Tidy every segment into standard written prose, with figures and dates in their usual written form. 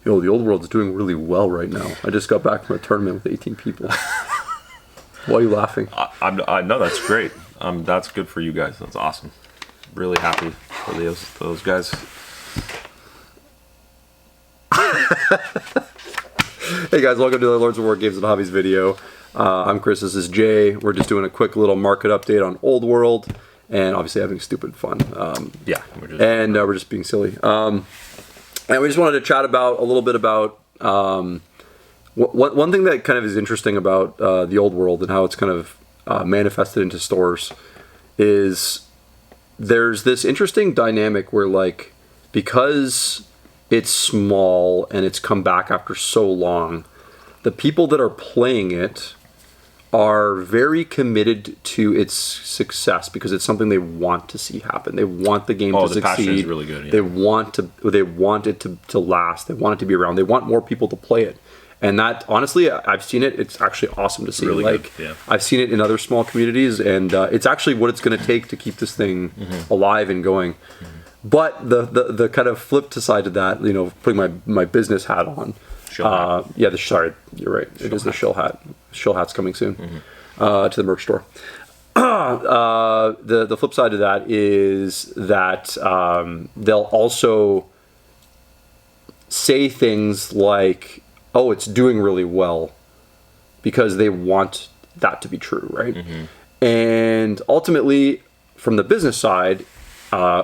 Yo, the old world's doing really well right now. I just got back from a tournament with 18 people. Why are you laughing? I know that's great. That's good for you guys. That's awesome. Really happy for those guys. Hey guys, welcome to the Lords of War Games and Hobbies video. I'm Chris, this is Jay. We're just doing a quick little market update on Old World, and obviously having stupid fun. We're just being silly. And we just wanted to chat about a little bit about one thing that kind of is interesting about the Old World and how it's kind of manifested into stores is there's this interesting dynamic where, like, because it's small and it's come back after so long, the people that are playing it are very committed to its success because it's something they want to see happen. They want the game to succeed. Passion is really good. Yeah. They want it to last. They want it to be around. They want more people to play it. And that, honestly, I've seen it. It's actually awesome to see. Really good. Yeah. I've seen it in other small communities, and it's actually what it's going to take to keep this thing alive and going. But the kind of flip side to that, you know, putting my business hat on. You're right. It is the shill hat. Shill hat's coming soon to the merch store. The flip side of that is that they'll also say things like, "Oh, it's doing really well," because they want that to be true, right? And ultimately, from the business side,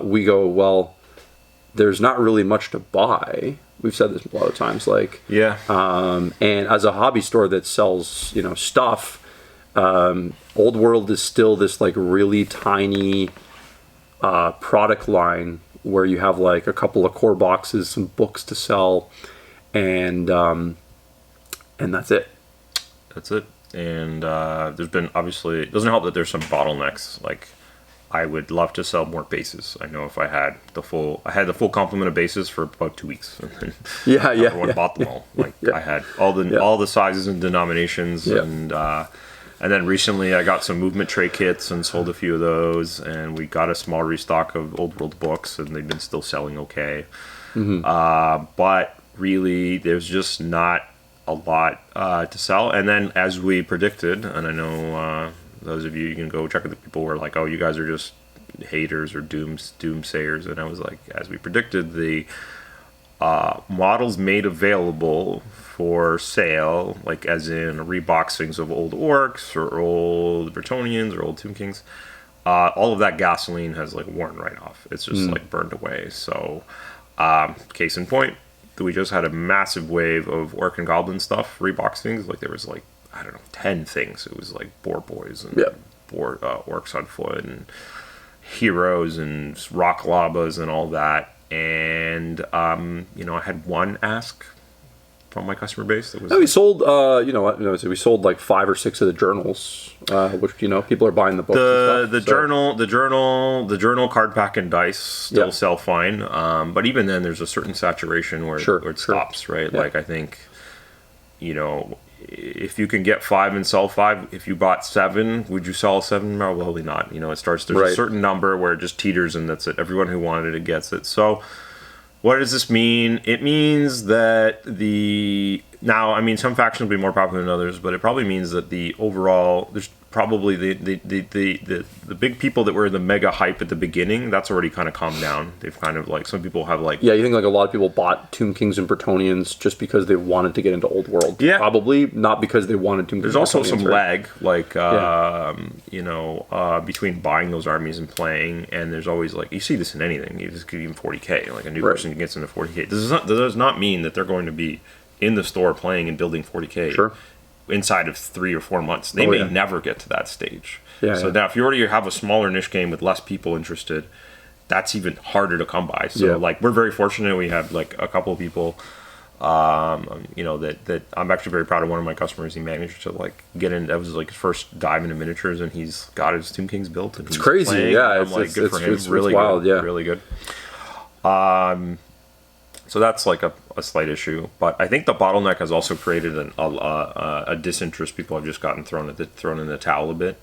we go, well, there's not really much to buy. We've said this a lot of times, like, and as a hobby store that sells, you know, stuff, Old World is still this like really tiny product line where you have like a couple of core boxes, some books to sell, and that's it. That's it. And there's been, obviously, it doesn't help that there's some bottlenecks. Like, I would love to sell more bases. I know if I had the full complement of bases for about 2 weeks, and then everyone bought them all. Like I had all the sizes and denominations, and then recently I got some movement tray kits and sold a few of those, and we got a small restock of Old World books, and they've been still selling okay. But really, there's just not a lot to sell. And then, as we predicted, and I know. Those of you can go check with the people who are like, oh, you guys are just haters or doomsayers. And I was like, as we predicted, the models made available for sale, like as in reboxings of old orcs or old Bretonnians or old Tomb Kings, all of that gasoline has like worn right off. It's just like burned away. So case in point, we just had a massive wave of orc and goblin stuff, reboxings. Like there was like, I don't know, 10 things. It was like boar boys and orcs on foot and heroes and rock labas and all that. And I had one ask from my customer base that was. We sold, we sold like 5 or 6 of the journals, which people are buying the books. The journal card pack and dice still sell fine, but even then, there's a certain saturation where it stops, right? Yeah. Like I think, if you can get 5 and sell 5, if you bought 7, would you sell 7? Probably not. It starts, there's a certain number where it just teeters and that's it. Everyone who wanted it gets it. So what does this mean? It means that some factions will be more popular than others, but it probably means that the overall, there's probably the big people that were in the mega hype at the beginning, that's already kind of calmed down. They've kind of like, some people have like... Yeah, you think like a lot of people bought Tomb Kings and Bretonnians just because they wanted to get into Old World. Yeah. Probably not because they wanted Tomb Kings. There's also some lag, like, between buying those armies and playing, and there's always like, you see this in anything, you just give them 40k, like a new person gets into 40k. This does not mean that they're going to be in the store playing and building 40k. Inside of 3 or 4 months. They may never get to that stage. So now if you already have a smaller niche game with less people interested, that's even harder to come by. So like, we're very fortunate. We have like a couple of people, that I'm actually very proud of. One of my customers, he managed to like get in, that was like his first dive into miniatures, and he's got his Tomb Kings built. And it's crazy. Playing, I'm like, good for him. It's really wild. Good, really good. So that's like a slight issue, but I think the bottleneck has also created a disinterest. People have just gotten thrown in the towel a bit,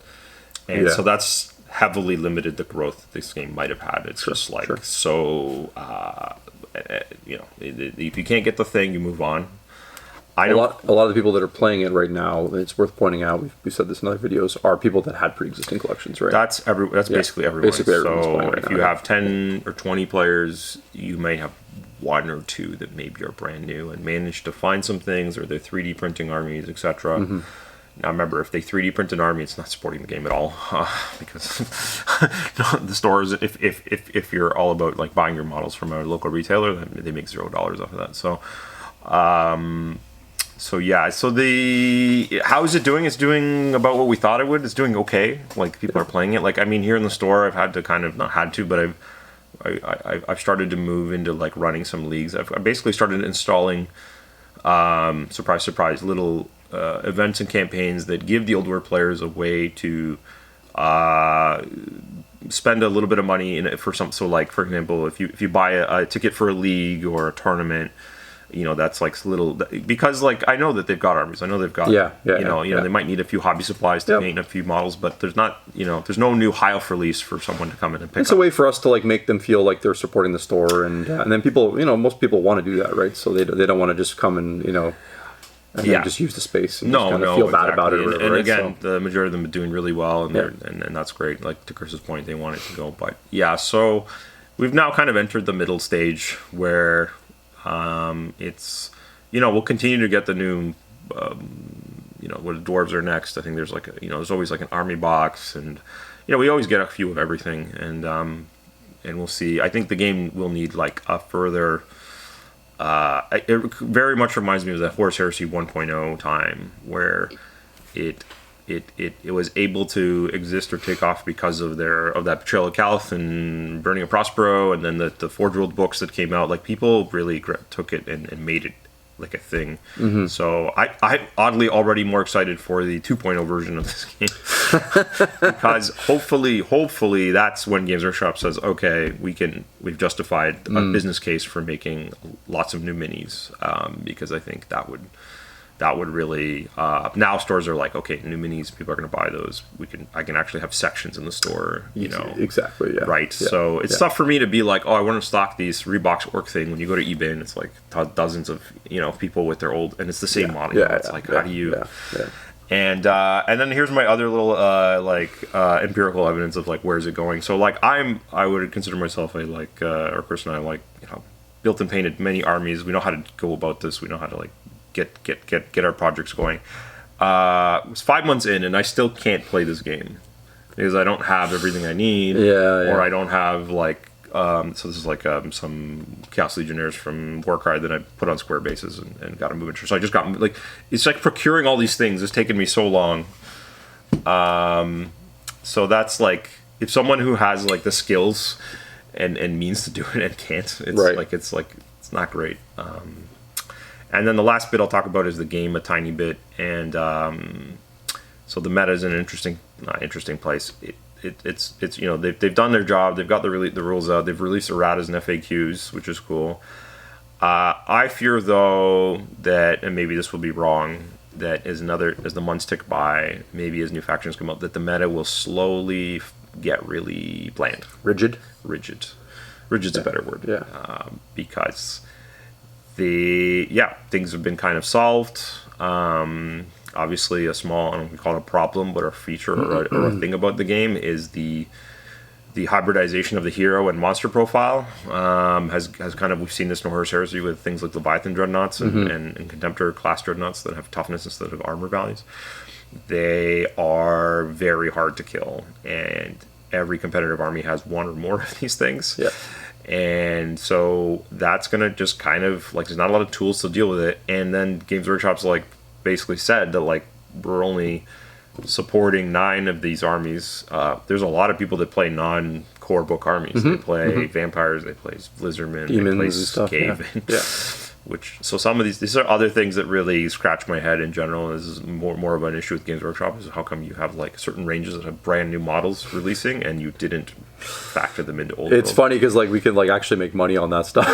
and so that's heavily limited the growth this game might have had. It's just like so if you can't get the thing, you move on. A lot of the people that are playing it right now, it's worth pointing out, we've said this in other videos, are people that had pre-existing collections, right? That's basically everyone. Basically everyone's playing So right if now, you have 10 or 20 players, you may have one or two that maybe are brand new and manage to find some things, or they're 3D printing armies, etc. Now remember, if they 3D print an army, it's not supporting the game at all, because the stores, if you're all about like buying your models from a local retailer, then they make $0 off of that. So how is it doing? It's doing about what we thought it would. It's doing okay. Like, people are playing it. Like, I mean, here in the store, I've had to not had to, but I've started to move into like running some leagues. I basically started installing, surprise, surprise, little events and campaigns that give the Old War players a way to spend a little bit of money in it for some. So, like, for example, if you buy a ticket for a league or a tournament, that's like little, because like I know that they've got armies. I know they've got they might need a few hobby supplies to paint a few models, but there's not there's no new high elf release for someone to come in and pick. It's a way for us to like make them feel like they're supporting the store, and then people, most people want to do that, right? So they don't want to just come and just use the space and just kind of feel bad about it. Or whatever, and right? again, the majority of them are doing really well, and and that's great. Like, to Chris's point, they want it to go, but so we've now kind of entered the middle stage where. It's, we'll continue to get the new, what the dwarves are next. I think there's like, there's always like an army box, and, we always get a few of everything, and we'll see. I think the game will need like a further, it very much reminds me of the Horus Heresy 1.0 time, where it was able to exist or take off because of that Betrayal of Caliph and Burning of Prospero, and then the Forge World books that came out. Like, people really took it and made it like a thing. So I'm oddly already more excited for the 2.0 version of this game, because hopefully that's when Games Workshop says, okay, we've justified a business case for making lots of new minis, because I think that would really, now stores are like, okay, new minis, people are going to buy those. I can actually have sections in the store, Exactly, yeah. Right. Yeah. So it's tough for me to be like, oh, I want to stock these Reeboks Orc thing. When you go to eBay, and it's like dozens of, people with their old, and it's the same model. It's like, how do you... Yeah. And then here's my other little empirical evidence of like, where's it going. So like, I would consider myself or Chris and I built and painted many armies. We know how to go about this. We know how to like get our projects going. It was 5 months in, and I still can't play this game because I don't have everything I need, or I don't have like so this is like some Chaos Legionnaires from Warcry that I put on square bases and got a movement. So I just got like, it's like procuring all these things has taken me so long. So that's like, if someone who has like the skills and means to do it and can't, it's it's not great. And then the last bit I'll talk about is the game a tiny bit, and so the meta is in an interesting place. It's they've done their job. They've got the rules out. They've released erratas and FAQs, which is cool. I fear though that, and maybe this will be wrong, that as the months tick by, maybe as new factions come up, that the meta will slowly get really bland, rigid's a better word, because things have been kind of solved. Obviously, a small, I don't know if we call it a problem, but a feature or a thing about the game is the hybridization of the hero and monster profile. Has kind of, we've seen this in Horus Heresy with things like Leviathan Dreadnoughts and Contemptor class Dreadnoughts that have toughness instead of armor values. They are very hard to kill, and every competitive army has one or more of these things. Yeah. And so that's going to just kind of, like, there's not a lot of tools to deal with it. And then Games Workshop's, like, basically said that, like, we're only supporting 9 of these armies. There's a lot of people that play non-core book armies. They play vampires, they play lizardmen, demons, they play Skaven. So some of these are other things that really scratch my head in general. This is more of an issue with Games Workshop, is how come you have like certain ranges that have brand new models releasing and you didn't factor them into old. It's funny because like we can like actually make money on that stuff.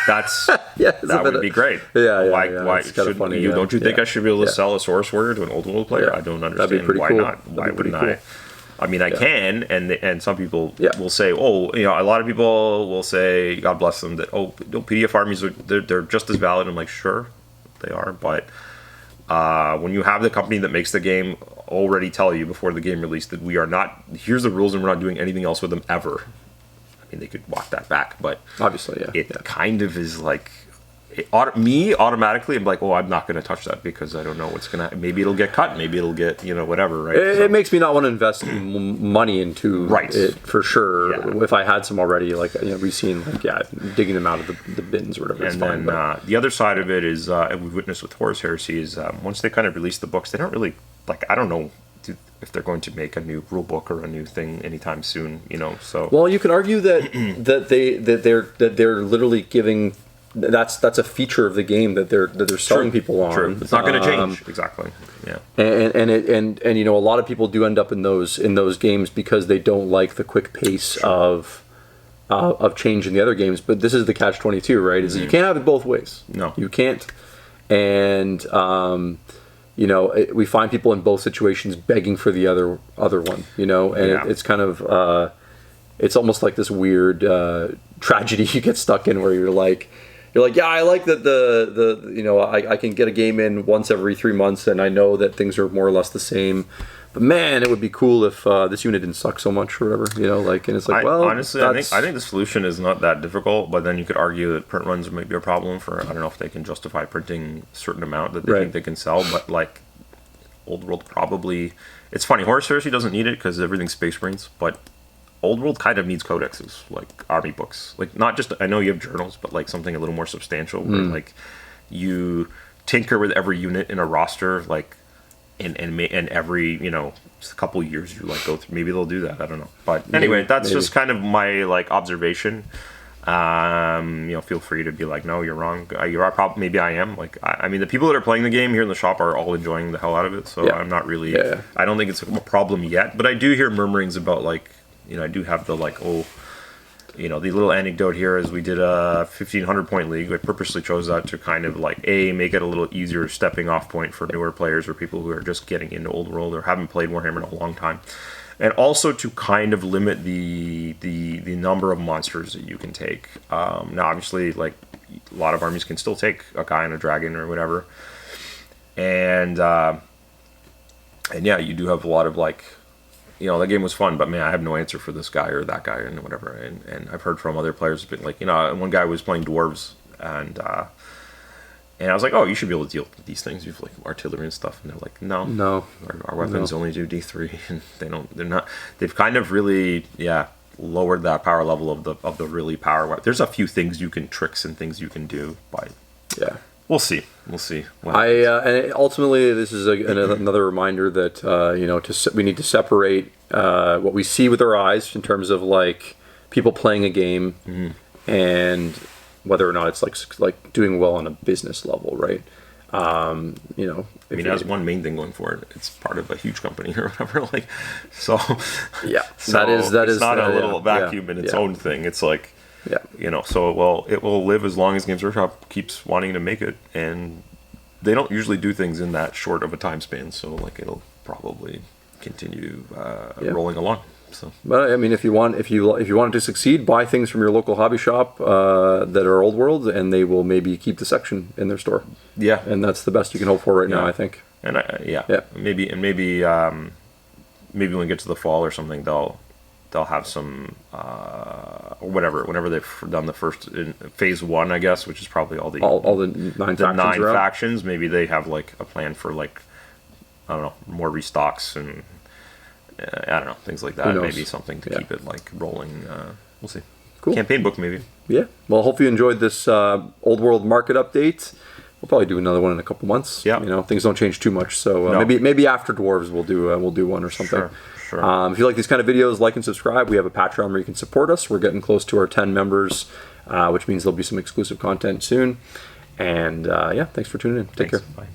That would be great. Why should funny, you? Don't you think I should be able to sell a Source Warrior to an Old World player? I don't understand. That'd be pretty why cool. not. Why wouldn't I? I mean, I can, and some people Yeah. will say, oh, you know, a lot of people will say, God bless them, that PDF armies they're just as valid. I'm like, sure, they are, but when you have the company that makes the game already tell you before the game released that we are not, here's the rules and we're not doing anything else with them ever. I mean, they could walk that back, but obviously, yeah, it kind of is like, automatically, I'm like, oh, I'm not going to touch that because I don't know what's going to, maybe it'll get cut, maybe it'll get, you know, whatever, right? It makes me not want to invest money into it for sure. Yeah. If I had some already, like, you know, we've seen, like, digging them out of the bins or whatever. And then the other side of it is, and we've witnessed with Horus Heresy, is once they kind of release the books, they don't really, like, I don't know if they're going to make a new rule book or a new thing anytime soon, you know. So well, you can argue that they're literally giving. That's a feature of the game that they're selling people on. True. It's not going to change. Exactly. Yeah. And you know, a lot of people do end up in those games because they don't like the quick pace of change in the other games. But this is the catch-22, right? Is you can't have it both ways. No, you can't. And you know, we find people in both situations begging for the other one. You know, and it's kind of it's almost like this weird tragedy you get stuck in where you're like, yeah, I like that the you know, I can get a game in once every 3 months and I know that things are more or less the same. But man, it would be cool if this unit didn't suck so much or whatever, you know, like, and it's like, well, honestly, I think the solution is not that difficult, but then you could argue that print runs might be a problem for, I don't know if they can justify printing a certain amount that they think they can sell, but like Old World probably, it's funny, Horus Heresy doesn't need it because everything's Space Marines, but Old World kind of needs codexes, like army books. Like, not just, I know you have journals, but like something a little more substantial where like you tinker with every unit in a roster, like, and every, you know, a couple years you like go through, maybe they'll do that, I don't know. But anyway, that's just kind of my like observation. You know, feel free to be like, no, you're wrong. You are probably, maybe I am. Like, I mean, the people that are playing the game here in the shop are all enjoying the hell out of it. So I'm not really, I don't think it's a problem yet, but I do hear murmurings about like, you know, I do have the like, oh, you know, the little anecdote here is we did a 1,500 point league. I purposely chose that to kind of like, make it a little easier stepping off point for newer players or people who are just getting into Old World or haven't played Warhammer in a long time. And also to kind of limit the number of monsters that you can take. Now, obviously, like, a lot of armies can still take a guy and a dragon or whatever. And yeah, you do have a lot of like, you know, that game was fun, but man, I have no answer for this guy or that guy and whatever. And I've heard from other players, been like, you know, one guy was playing dwarves, and I was like, oh, you should be able to deal with these things. You have like artillery and stuff, and they're like, no, our weapons only do D3, and they've kind of really, lowered that power level of the really power. There's a few things you can, tricks and things you can do, but We'll see. And ultimately, this is another reminder that you know, we need to separate what we see with our eyes in terms of like people playing a game and whether or not it's like doing well on a business level, right? You know, I mean, it has one main thing going for it. It's part of a huge company or whatever. Like, so that is not a little vacuum in its own thing. It's like. You know, so it will live as long as Games Workshop keeps wanting to make it, and they don't usually do things in that short of a time span. So like it'll probably continue rolling along. So, but I mean, if you want it to succeed, buy things from your local hobby shop that are Old World, and they will maybe keep the section in their store. Yeah, and that's the best you can hope for right now, I think. And maybe when we get to the fall or something, they'll have some or whatever. Whenever they've done the first in phase 1, I guess, which is probably all the 9 factions. Maybe they have like a plan for like, I don't know, more restocks and I don't know, things like that. Maybe something to keep it like rolling. We'll see. Cool. Campaign book maybe. Yeah. Well, hope you enjoyed this Old World market update. We'll probably do another one in a couple months. Yeah. You know, things don't change too much, so maybe after Dwarves we'll do one or something. Sure. If you like these kind of videos, like and subscribe. We have a Patreon where you can support us. We're getting close to our 10 members, which means there'll be some exclusive content soon. And thanks for tuning in. Take care. Bye.